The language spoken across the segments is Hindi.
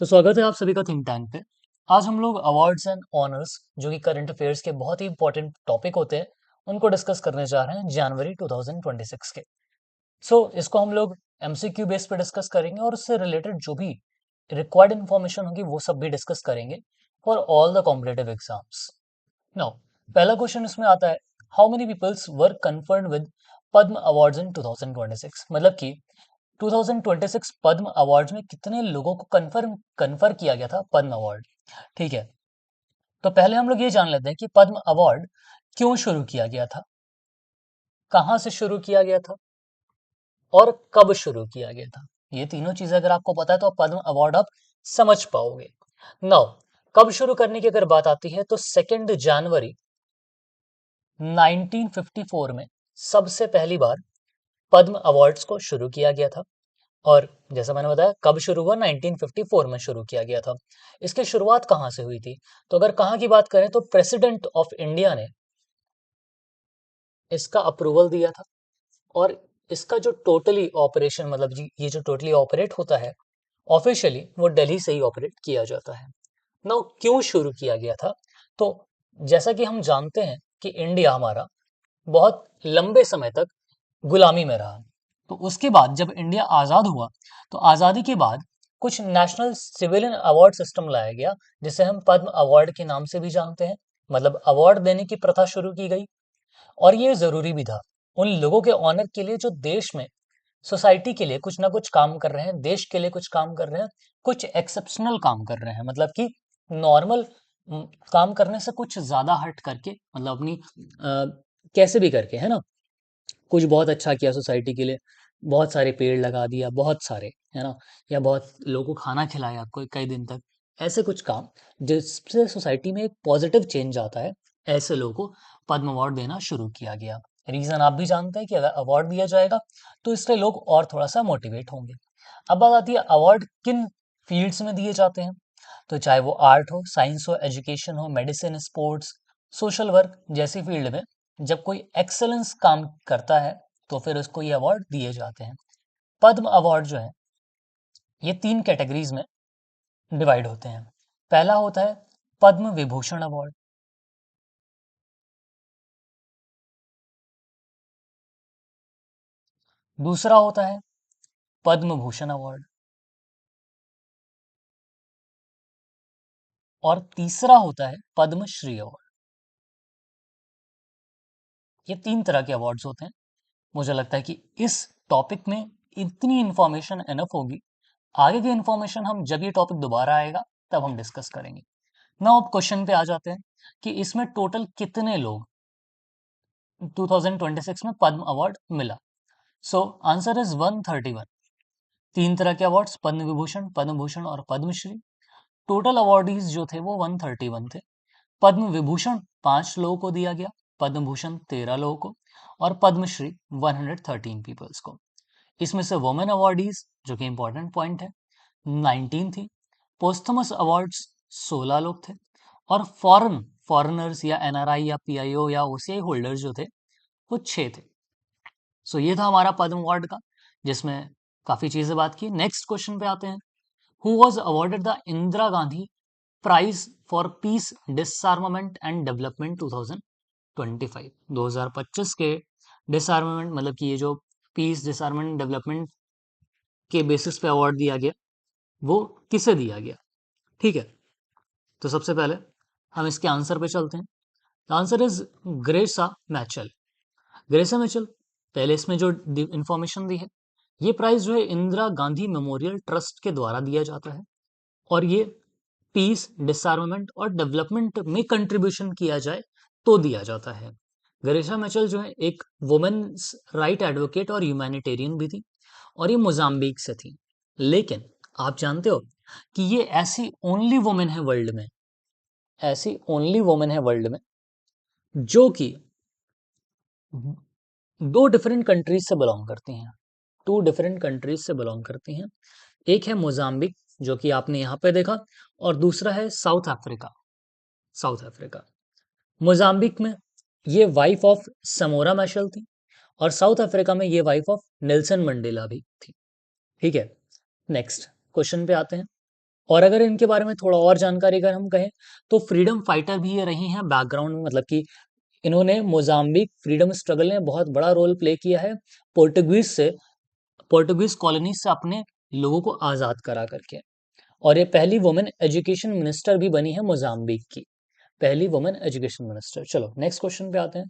तो स्वागत है आप सभी का थिंक टैंक पे। आज हम लोग अवार्ड्स एंड ऑनर्स जो कि करंट अफेयर्स के बहुत ही इंपॉर्टेंट टॉपिक होते हैं उनको डिस्कस करने जा रहे हैं जनवरी 2026 के। इसको हम लोग एमसीक्यू बेस पे डिस्कस करेंगे और उससे रिलेटेड जो भी रिक्वायर्ड इन्फॉर्मेशन होगी वो सब भी डिस्कस करेंगे for all the competitive exams. Now पहला क्वेश्चन इसमें आता है, how many peoples were conferred with Padma awards in 2026, मतलब कि 2026 पद्म अवार्ड्स में कितने लोगों को कन्फर किया गया था पद्म अवार्ड। ठीक है, तो पहले हम लोग ये जान लेते हैं कि पद्म अवार्ड क्यों शुरू किया गया था, कहाँ से शुरू किया गया था और कब शुरू किया गया था। ये तीनों चीजें अगर आपको पता है तो आप पद्म अवार्ड आप समझ पाओगे। नाउ कब शुरू करने की अगर बात आती है तो 2 जनवरी 1954 में सबसे पहली बार पद्म अवार्ड्स को शुरू किया गया था। और जैसा मैंने बताया कब शुरू हुआ, 1954 में शुरू किया गया था। इसकी शुरुआत कहाँ से हुई थी, तो अगर कहाँ की बात करें तो प्रेसिडेंट ऑफ इंडिया ने इसका अप्रूवल दिया था। और इसका जो टोटली ऑपरेशन मतलब जी ये जो टोटली ऑपरेट होता है ऑफिशियली वो दिल्ली से ही ऑपरेट किया जाता है। नाउ क्यों शुरू किया गया था, तो जैसा कि हम जानते हैं कि इंडिया हमारा बहुत लंबे समय तक गुलामी में रहा। तो उसके बाद जब इंडिया आज़ाद हुआ तो आज़ादी के बाद कुछ नेशनल सिविलियन अवार्ड सिस्टम लाया गया जिसे हम पद्म अवार्ड के नाम से भी जानते हैं। मतलब अवार्ड देने की प्रथा शुरू की गई और ये ज़रूरी भी था उन लोगों के ऑनर के लिए जो देश में सोसाइटी के लिए कुछ ना कुछ काम कर रहे हैं, देश के लिए कुछ काम कर रहे हैं, कुछ एक्सेप्शनल काम कर रहे हैं, मतलब कि नॉर्मल काम करने से कुछ ज्यादा हट करके, मतलब अपनी कैसे भी करके, है ना, कुछ बहुत अच्छा किया सोसाइटी के लिए, बहुत सारे पेड़ लगा दिया, बहुत सारे, है ना, या बहुत लोगों को खाना खिलाया कोई कई दिन तक, ऐसे कुछ काम जिससे सोसाइटी में एक पॉजिटिव चेंज आता है, ऐसे लोगों को पद्म अवार्ड देना शुरू किया गया। रीजन आप भी जानते हैं कि अगर अवार्ड दिया जाएगा तो इससे लोग और थोड़ा सा मोटिवेट होंगे। अब बात आती है अवार्ड किन फील्ड्स में दिए जाते हैं, तो चाहे वो आर्ट हो, साइंस हो, एजुकेशन हो, मेडिसिन, स्पोर्ट्स, सोशल वर्क जैसी फील्ड में जब कोई एक्सेलेंस काम करता है तो फिर उसको ये अवार्ड दिए जाते हैं। पद्म अवार्ड जो है ये 3 कैटेगरीज में डिवाइड होते हैं। पहला होता है पद्म विभूषण अवार्ड, दूसरा होता है पद्म भूषण अवार्ड और तीसरा होता है पद्मश्री अवार्ड। ये 3 तरह के अवार्ड्स होते हैं। मुझे लगता है कि इस टॉपिक में इतनी इंफॉर्मेशन एनफ होगी। आगे की इंफॉर्मेशन हम जब ये टॉपिक दोबारा आएगा तब हम डिस्कस करेंगे। ना अब क्वेश्चन पे आ जाते हैं कि इसमें टोटल कितने लोग 2026 में पद्म अवार्ड मिला। So answer is 131। 3 तरह के अवार्ड्स, पद्म विभूषण, पद्म भूषण और पद्मश्री। टोटल अवार्डीज जो थे वो 131 थे। पद्म विभूषण 5 लोगों को दिया गया, पद्म भूषण 13 लोगों को और पद्मश्री 113 पीपल्स को। इसमें से वुमेन अवार्डीज जो कि इंपॉर्टेंट पॉइंट है 19 थी। पोस्थमस अवार्ड्स 16 लोग थे और फॉरेनर्स या एनआरआई या पीआईओ या ओसीआई होल्डर्स जो थे वो 6 थे। ये था हमारा पद्म अवार्ड का, जिसमें काफी चीजें बात की। नेक्स्ट क्वेश्चन पे आते हैं, who was awarded the Indira Gandhi prize for peace disarmament and development 2025। 2025 के डिसआर्मामेंट मतलब कि ये जो पीस डिसआर्मामेंट डेवलपमेंट के बेसिस पे अवार्ड दिया गया वो किसे दिया गया। ठीक है, तो सबसे पहले हम इसके आंसर पे चलते हैं। Answer is ग्रेसा मैचल। ग्रेसा मैचल, पहले इसमें जो इंफॉर्मेशन दी है, ये प्राइज जो है इंदिरा गांधी मेमोरियल ट्रस्ट के द्वारा दिया जाता है और ये पीस, डिसआर्मामेंट और डेवलपमेंट में कंट्रीब्यूशन किया जाए तो दिया जाता है। गरेशा मैचल जो है एक वुमेन्स राइट एडवोकेट और ह्यूमैनिटेरियन भी थी और ये मोजाम्बिक से थी। लेकिन आप जानते हो कि ये ऐसी ओनली वुमेन है वर्ल्ड में, ऐसी ओनली वुमेन है वर्ल्ड में जो कि 2 डिफरेंट कंट्रीज से बिलोंग करती हैं। 2 डिफरेंट कंट्रीज से बिलोंग करती हैं। एक है मोजाम्बिक जो कि आपने यहाँ पे देखा और दूसरा है south Africa. South Africa, Mozambique में ये वाइफ ऑफ समोरा मैशल थी और साउथ अफ्रीका में ये वाइफ ऑफ नेल्सन मंडेला भी थी। ठीक है, नेक्स्ट क्वेश्चन पे आते हैं। और अगर इनके बारे में थोड़ा और जानकारी अगर हम कहें तो फ्रीडम फाइटर भी ये रही हैं बैकग्राउंड में, मतलब कि इन्होंने मोजाम्बिक फ्रीडम स्ट्रगल में बहुत बड़ा रोल प्ले किया है, पोर्टुगीज से पोर्टुगीज कॉलोनी से अपने लोगों को आजाद करा करके। और ये पहली वुमेन एजुकेशन मिनिस्टर भी बनी है मोजाम्बिक की, पहली वुमेन एजुकेशन मिनिस्टर। चलो नेक्स्ट क्वेश्चन पे आते हैं।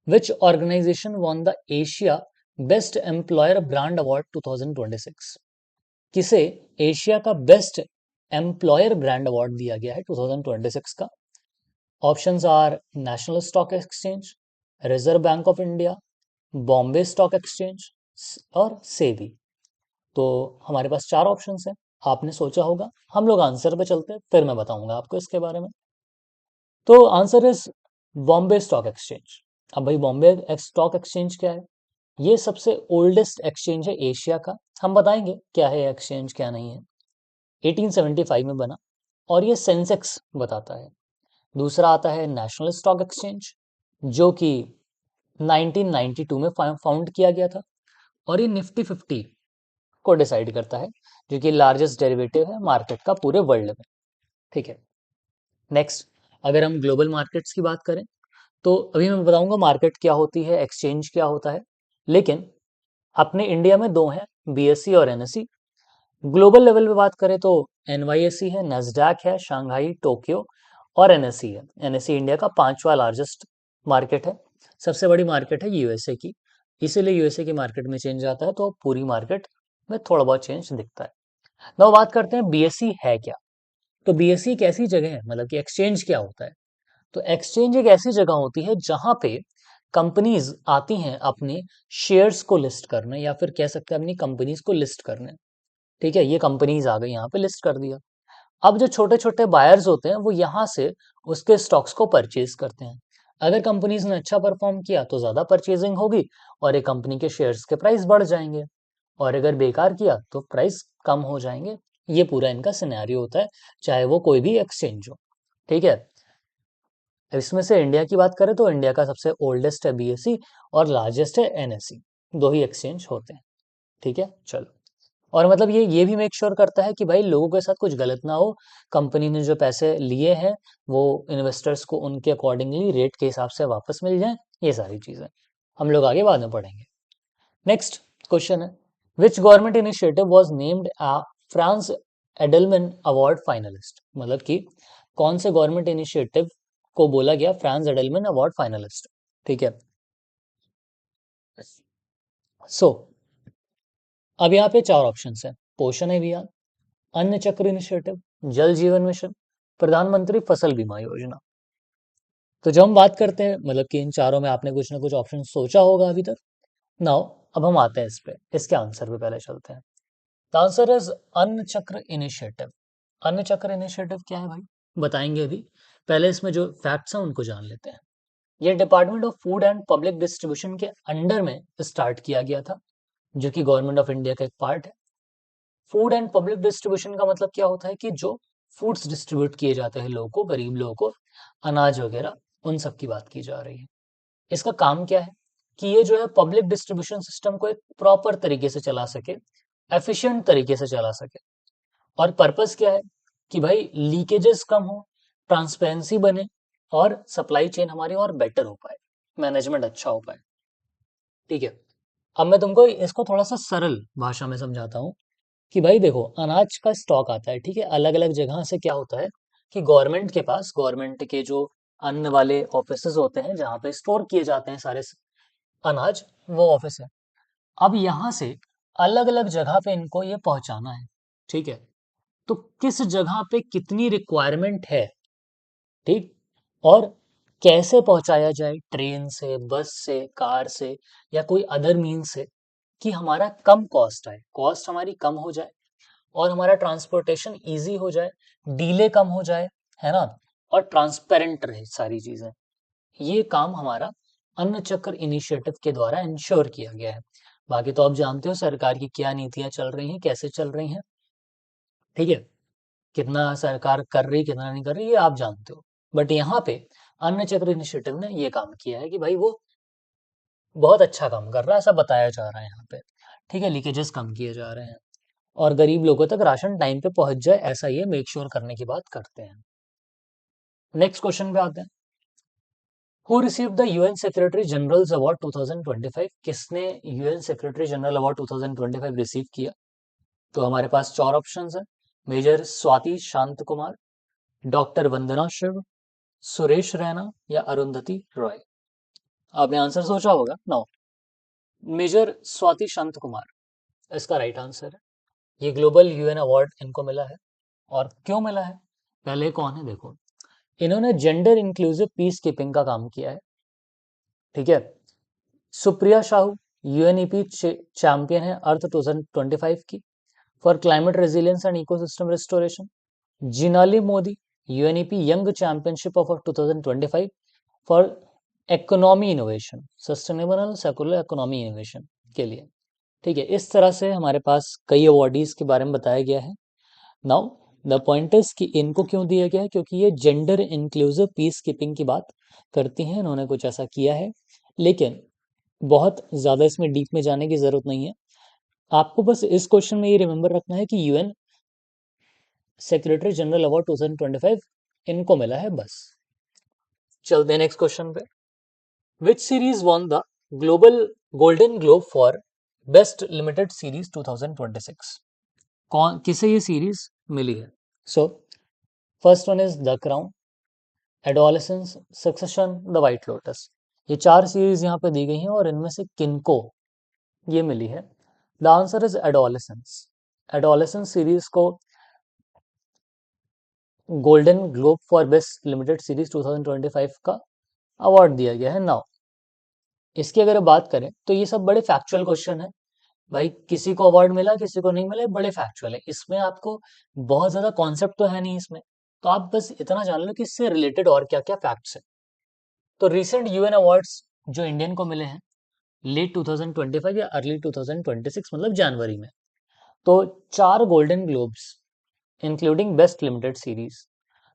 Which organisation won the Asia best employer brand award 2026? किसे एशिया का बेस्ट एम्प्लॉयर ब्रांड अवार्ड दिया गया है 2026 का? Options are National Stock Exchange, Reserve Bank of India, Bombay Stock Exchange और सेबी। तो हमारे पास चार ऑप्शंस हैं, आपने सोचा होगा। हम लोग आंसर पे चलते हैं, फिर मैं बताऊंगा आपको इसके बारे में। तो answer is Bombay Stock exchange. अब भाई बॉम्बे स्टॉक एक्सचेंज क्या है? ये सबसे ओल्डेस्ट एक्सचेंज है एशिया का। हम बताएंगे क्या है एक्सचेंज क्या नहीं है। 1875 में बना और ये सेंसेक्स बताता है। दूसरा आता है नेशनल स्टॉक एक्सचेंज, जो कि 1992 में फाउंड किया गया था। और ये निफ्टी 50 को डिसाइड करता है, जो कि लार्जेस्ट डेरिवेटिव है मार्केट का पूरे वर्ल्ड में। ठीक है, नेक्स्ट अगर हम ग्लोबल मार्केट्स की बात करें तो अभी मैं बताऊंगा मार्केट क्या होती है, एक्सचेंज क्या होता है। लेकिन अपने इंडिया में दो हैं, बीएसई और एनएसई। ग्लोबल लेवल पे बात करें तो एनवाईएसई है, नेस्डैक है, शंघाई, टोक्यो और एनएसई है। एनएसई इंडिया का पांचवा लार्जेस्ट मार्केट है। सबसे बड़ी मार्केट है यूएसए की, इसीलिए यूएसए की मार्केट में चेंज आता है तो पूरी मार्केट में थोड़ा बहुत चेंज दिखता है। now बात करते हैं बीएसई है क्या। तो बीएसई एक ऐसी जगह है, मतलब कि एक्सचेंज क्या होता है। तो एक्सचेंज एक ऐसी जगह होती है जहां पे कंपनीज आती हैं अपने शेयर्स को लिस्ट करने, या फिर कह सकते हैं अपनी कंपनीज को लिस्ट करने। ठीक है, ये कंपनीज आ गई यहाँ पे, लिस्ट कर दिया। अब जो छोटे छोटे बायर्स होते हैं वो यहाँ से उसके स्टॉक्स को परचेज करते हैं। अगर कंपनीज ने अच्छा परफॉर्म किया तो ज्यादा परचेजिंग होगी और एक कंपनी के शेयर्स के प्राइस बढ़ जाएंगे, और अगर बेकार किया तो प्राइस कम हो जाएंगे। ये पूरा इनका सिनेरियो होता है, चाहे वो कोई भी एक्सचेंज हो। ठीक है, इसमें से इंडिया की बात करें तो इंडिया का सबसे ओल्डेस्ट है बीएसई और लार्जेस्ट है एनएसई। दो ही एक्सचेंज होते हैं। ठीक है, चलो। और मतलब ये भी मेक श्योर करता है कि भाई लोगों के साथ कुछ गलत ना हो, कंपनी ने जो पैसे लिए हैं वो इन्वेस्टर्स को उनके अकॉर्डिंगली रेट के हिसाब से वापस मिल जाए। ये सारी चीजें हम लोग आगे बाद में पढ़ेंगे। नेक्स्ट क्वेश्चन है, which government initiative was named a Franz Edelman award finalist? मतलब कि कौन से गवर्नमेंट इनिशिएटिव को बोला गया फ्रांस एडलमैन अवार्ड फाइनलिस्ट? ठीक है, सो अब यहाँ पे चार ऑप्शन है। पोषण अभियान, अन्न चक्र इनिशिएटिव, जल जीवन मिशन, प्रधानमंत्री फसल बीमा योजना। तो जब हम बात करते हैं, मतलब कि इन चारों में आपने कुछ ना कुछ ऑप्शन सोचा होगा अभी तक। नाउ अब हम आते हैं इस पे, इसके आंसर पे पहले चलते हैं। द आंसर इज अन्न चक्र इनिशिएटिव। अन्न चक्र इनिशिएटिव क्या है भाई, बताएंगे अभी। पहले इसमें जो फैक्ट्स हैं उनको जान लेते हैं। ये department of food and public distribution के अंडर में स्टार्ट किया गया था, जो कि गवर्नमेंट ऑफ इंडिया का एक पार्ट है। फूड एंड पब्लिक डिस्ट्रीब्यूशन का मतलब क्या होता है कि जो फूड्स डिस्ट्रीब्यूट किए जाते हैं लोगों को, गरीब लोगों को, अनाज वगैरह, उन सब की बात की जा रही है। इसका काम क्या है कि ये जो है पब्लिक डिस्ट्रीब्यूशन सिस्टम को एक प्रॉपर तरीके से चला सके, एफिशिएंट तरीके से चला सके। और पर्पस क्या है कि भाई लीकेजेस कम हो, ट्रांसपेरेंसी बने और सप्लाई चेन हमारी और बेटर हो पाए, मैनेजमेंट अच्छा हो पाए। ठीक है, अब मैं तुमको इसको थोड़ा सा सरल भाषा में समझाता हूँ कि भाई देखो, अनाज का स्टॉक आता है, ठीक है, अलग अलग जगह से। क्या होता है कि गवर्नमेंट के पास, गवर्नमेंट के जो अन्न वाले ऑफिसेज होते हैं जहाँ पे स्टोर किए जाते हैं सारे अनाज, वो ऑफिस है। अब यहाँ से अलग अलग जगह पे इनको ये पहुंचाना है। ठीक है, तो किस जगह पे कितनी रिक्वायरमेंट है, ठीक, और कैसे पहुंचाया जाए, ट्रेन से, बस से, कार से या कोई अदर मीन से, कि हमारा कम कॉस्ट आए, कॉस्ट हमारी कम हो जाए और हमारा ट्रांसपोर्टेशन इजी हो जाए, डीले कम हो जाए, है ना, और ट्रांसपेरेंट रहे सारी चीजें। ये काम हमारा अन्न चक्र इनिशिएटिव के द्वारा इंश्योर किया गया है। बाकी तो आप जानते हो सरकार की क्या नीतियां चल रही हैं, कैसे चल रही हैं। ठीक है, कितना सरकार कर रही, कितना नहीं कर रही, ये आप जानते हो। बट यहाँ पे अन्न चक्र इनिशिएटिव ने ये काम किया है कि भाई वो बहुत अच्छा काम कर रहा है, ऐसा बताया जा रहा है यहाँ पे। ठीक है, लीकेजेस कम किए जा रहे हैं। और गरीब लोगों तक राशन टाइम पे पहुंच जाए, ऐसा ये मेक श्योर करने की बात करते हैं। नेक्स्ट क्वेश्चन पे आते हैं। Who receive the UN secretary generals award 2025? किसने UN secretary general award 2025 receive किया? तो हमारे पास चार ऑप्शंस हैं। मेजर स्वाति शांत कुमार, डॉक्टर वंदना शिव, सुरेश रैना या अरुंधति रॉय। आपने आंसर सोचा होगा। नो, मेजर स्वाति शांत कुमार इसका राइट आंसर है। ये ग्लोबल यूएन अवार्ड इनको मिला है। और क्यों मिला है? पहले कौन है देखो, इन्होंने जेंडर इंक्लूसिव पीस कीपिंग का काम किया है। ठीक है। सुप्रिया साहू यूएनईपी चैंपियन है अर्थ 2025 की for climate resilience and ecosystem restoration. Jinali Modi UNEP young championship of 2025 for economy innovation, sustainable circular economy innovation के लिए। ठीक है, इस तरह से हमारे पास कई अवार्डीज के बारे में बताया गया है। नाउ द पॉइंट इज कि इनको क्यों दिया गया है, क्योंकि ये जेंडर इंक्लूसिव पीस कीपिंग की बात करती हैं, इन्होंने कुछ ऐसा किया है। लेकिन बहुत ज़्यादा इसमें डीप में जाने की ज़रूरत नहीं है। आपको बस इस क्वेश्चन में ये रिमेंबर रखना है कि यूएन सेक्रेटरी जनरल अवार्ड 2025 इनको मिला है बस। चलते हैं नेक्स्ट क्वेश्चन पे। Which series won the global Golden Globe for best limited series 2026? कौन, किसे ये सीरीज मिली है? So first one is the Crown, Adolescence, Succession, the White Lotus. ये चार सीरीज यहाँ पे दी गई हैं और इनमें से किनको ये मिली है? The answer is Adolescence. Adolescence series को Golden Globe for best limited series 2025 का अवार्ड दिया गया है। नाउ इसकी अगर बात करें तो ये सब बड़े फैक्चुअल क्वेश्चन है भाई, किसी को अवार्ड मिला किसी को नहीं मिला, बड़े फैक्चुअल है। इसमें आपको बहुत ज्यादा कॉन्सेप्ट तो है नहीं इसमें, तो आप बस इतना जान लो कि इससे रिलेटेड और क्या क्या फैक्ट्स है। तो रिसेंट यूएन अवार्ड्स जो इंडियन को मिले हैं लेट 2025 या अर्ली 2026 मतलब जनवरी में, तो चार Golden Globes including best limited series.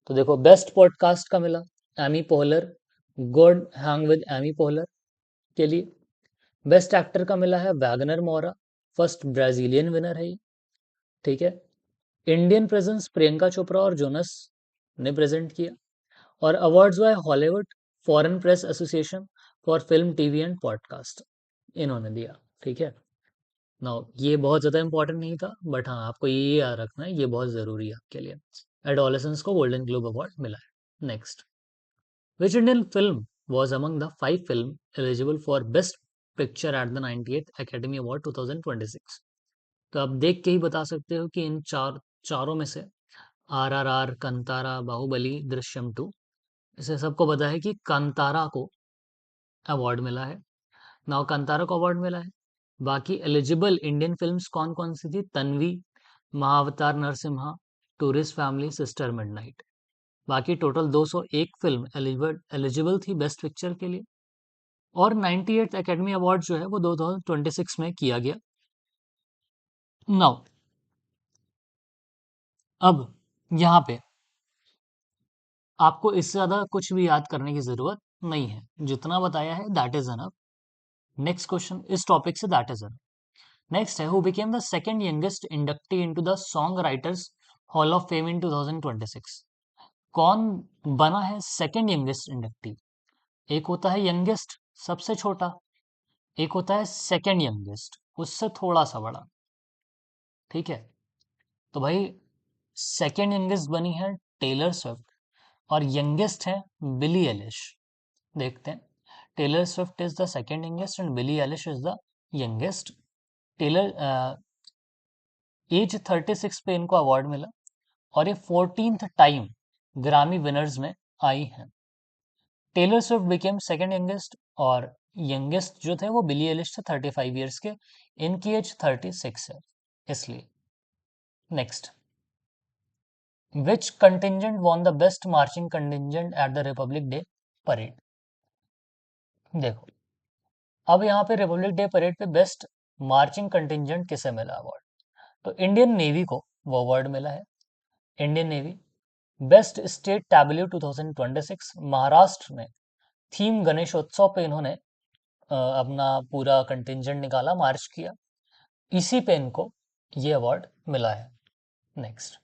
तो देखो, बेस्ट पॉडकास्ट का मिला Amy Poehler, Good Hang with Amy Poehler के लिए। बेस्ट एक्टर का मिला है वैगनर मोरा, फर्स्ट ब्राजीलियन विनर है ये। ठीक है। इंडियन प्रेजेंस प्रियंका चोपड़ा और जोनस ने प्रेजेंट किया। और awards by Hollywood Foreign Press Association for film TV and podcast इन्होंने दिया। ठीक है। नाउ ये बहुत ज़्यादा इंपॉर्टेंट नहीं था, बट हाँ आपको ये याद रखना है, ये बहुत ज़रूरी है आपके लिए। एडोलेसेंस को गोल्डन ग्लोब अवार्ड मिला है। Next, which Indian film was among the 5 film eligible for best picture at the 98th academy award 2026? तो आप देख के ही बता सकते हो कि इन चारों में से RRR, कंतारा, बाहुबली, दृश्यम 2, इसे सबको पता है कि कंतारा को अवार्ड मिला है। नाउ कंतारा को अवार्ड मिला है। बाकी एलिजिबल इंडियन फिल्म्स कौन कौन सी थी? तन्वी, महाअवतार नरसिम्हा, टूरिस्ट फैमिली, सिस्टर मिडनाइट। बाकी टोटल 201 फिल्म एलिजिबल थी बेस्ट पिक्चर के लिए। और 98th एकेडमी अवार्ड जो है वो 2026 में किया गया। नाउ अब यहाँ पे आपको इससे ज्यादा कुछ भी याद करने की जरूरत नहीं है, जितना बताया है that is enough. Next question इस टॉपिक से, दैट इज एनफ। नेक्स्ट है, who became the second youngest inductee into the Songwriters Hall of Fame in 2026? कौन बना है सेकंड यंगेस्ट इंडक्टी? एक होता है यंगेस्ट, सबसे छोटा, एक होता है सेकंड यंगेस्ट, उससे थोड़ा सा बड़ा। ठीक है। तो भाई सेकंड यंगेस्ट बनी है टेलर स्विफ्ट और यंगेस्ट है बिली एलिश। देखते हैं। Taylor Swift is the second youngest and Billie Eilish is the youngest. Taylor age 36 पे इनको अवार्ड मिला और ये 14th टाइम ग्रामी विनर्स में आई हैं। Taylor Swift became second youngest और यंगेस्ट जो थे वो बिली एलिश थे 35 ईयर्स के, इनकी एज 36 है इसलिए। Next, which contingent won the best marching contingent at the Republic day parade? देखो, अब यहाँ पे रिपब्लिक डे परेड पे बेस्ट मार्चिंग कंटिजेंट किसे मिला अवार्ड? तो इंडियन नेवी को वो अवार्ड मिला है। Indian navy. Best state Tableau 2026, Maharashtra में थीम गणेशोत्सव पे इन्होंने अपना पूरा कंटिजेंट निकाला, मार्च किया। इसी पे इनको ये अवार्ड मिला है। Next,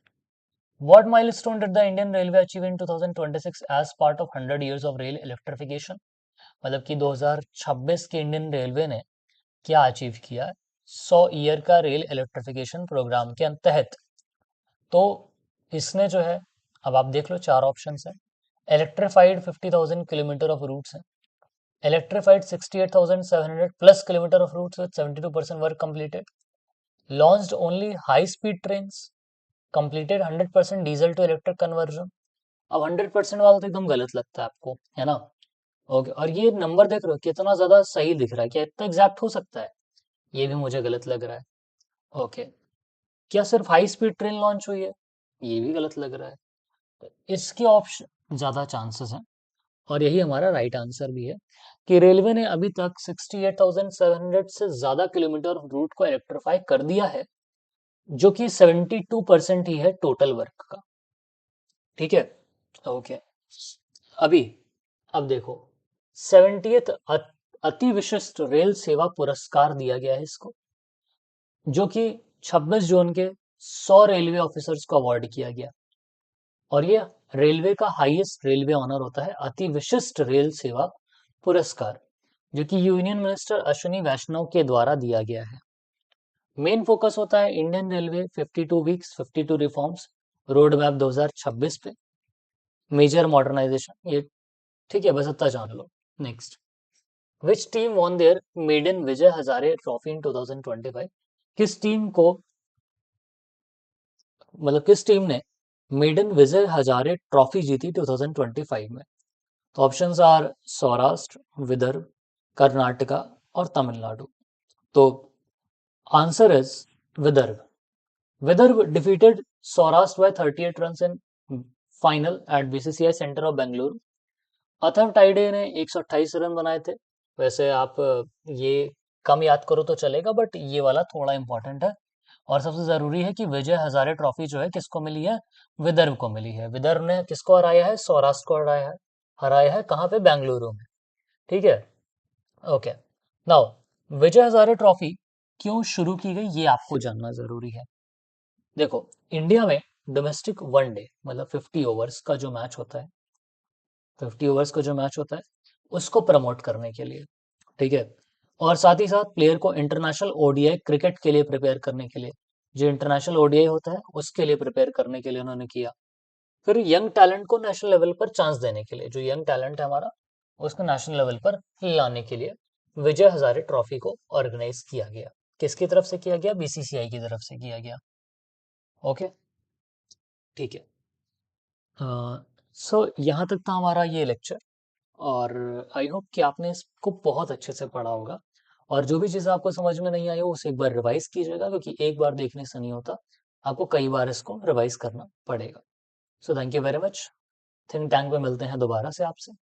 what milestone did the Indian Railway achieve in 2026 as part of 100 years of rail electrification? मतलब कि 2026 के इंडियन रेलवे ने क्या अचीव किया है 100 ईयर का रेल इलेक्ट्रिफिकेशन प्रोग्राम के तहत? तो इसने जो है, अब आप देख लो, चार ऑप्शन है। इलेक्ट्रिफाइड 50,000 किलोमीटर ऑफ रूट्स है, electrified 68,700 plus kilometre of routes with 72% work completed, launched only high speed trains, completed 100% diesel to electric conversion. अब 100% वाला तो एकदम गलत लगता है आपको, है ना? ओके, और ये नंबर देख रहे हो कितना ज्यादा सही दिख रहा है, क्या इतना एग्जैक्ट हो सकता है? ये भी मुझे गलत लग रहा है। ओके, क्या सिर्फ हाई स्पीड ट्रेन लॉन्च हुई है? ये भी गलत लग रहा है। तो इसके ऑप्शन ज्यादा चांसेस हैं, और यही हमारा राइट आंसर भी है कि रेलवे ने अभी तक 68,700 से ज्यादा किलोमीटर रूट को इलेक्ट्रीफाई कर दिया है, जो कि 72% ही है टोटल वर्क का। ठीक है, ओके। अभी अब देखो, 70th अति विशिष्ट रेल सेवा पुरस्कार दिया गया है इसको, जो कि 26 जून के 100 रेलवे ऑफिसर्स को अवार्ड किया गया। और ये रेलवे का हाईएस्ट रेलवे ऑनर होता है, अति विशिष्ट रेल सेवा पुरस्कार, जो कि यूनियन मिनिस्टर अश्विनी वैष्णव के द्वारा दिया गया है। मेन फोकस होता है Indian railway 52 weeks 52 reforms road map 2026 पे, मेजर मॉडर्नाइजेशन, ये ठीक है, बस इतना जान लो। Next, which team won their maiden Vijay Hazare Trophy in 2025? किस टीम को, मतलब किस टीम ने मेडन विजय हजारे ट्रॉफी जीती 2025 में? तो ऑप्शंस आर सौराष्ट्र, विदर्भ, कर्नाटका और तमिलनाडु। तो answer is Vidarbha. Vidarbha defeated Saurashtra by 38 runs in final at BCCI centre of Bengaluru. Atharva Taide ने 128 रन बनाए थे। वैसे आप ये कम याद करो तो चलेगा, बट ये वाला थोड़ा इंपॉर्टेंट है। और सबसे जरूरी है कि विजय हजारे ट्रॉफी जो है किसको मिली है? विदर्भ को मिली है। विदर्भ ने किसको हराया है? सौराष्ट्र को हराया है। हराया है कहाँ पे? बेंगलुरु में। ठीक है, ओके। नाउ, विजय हजारे ट्रॉफी क्यों शुरू की गई, ये आपको जानना जरूरी है। देखो, इंडिया में डोमेस्टिक वनडे मतलब 50 ओवर्स का जो मैच होता है, 50 ओवर्स का जो मैच होता है, उसको प्रमोट करने के लिए, ठीक है, और साथ ही साथ प्लेयर को इंटरनेशनल ओडीआई क्रिकेट के लिए प्रिपेयर करने के लिए, जो इंटरनेशनल ओडीआई होता है उसके लिए प्रिपेयर करने के लिए उन्होंने किया। फिर यंग टैलेंट को नेशनल लेवल पर चांस देने के लिए, जो यंग टैलेंट है हमारा, उसको नेशनल लेवल पर लाने के लिए विजय हजारे ट्रॉफी को ऑर्गेनाइज किया गया। किसकी तरफ से किया गया? बीसीसीआई की तरफ से किया गया। ओके, ठीक है। सो यहाँ तक था हमारा ये लेक्चर, और आई होप कि आपने इसको बहुत अच्छे से पढ़ा होगा, और जो भी चीज़ आपको समझ में नहीं आई हो उसे एक बार रिवाइज कीजिएगा, क्योंकि एक बार देखने से नहीं होता, आपको कई बार इसको रिवाइज करना पड़ेगा। So thank you very much. Think tank में मिलते हैं दोबारा से आपसे।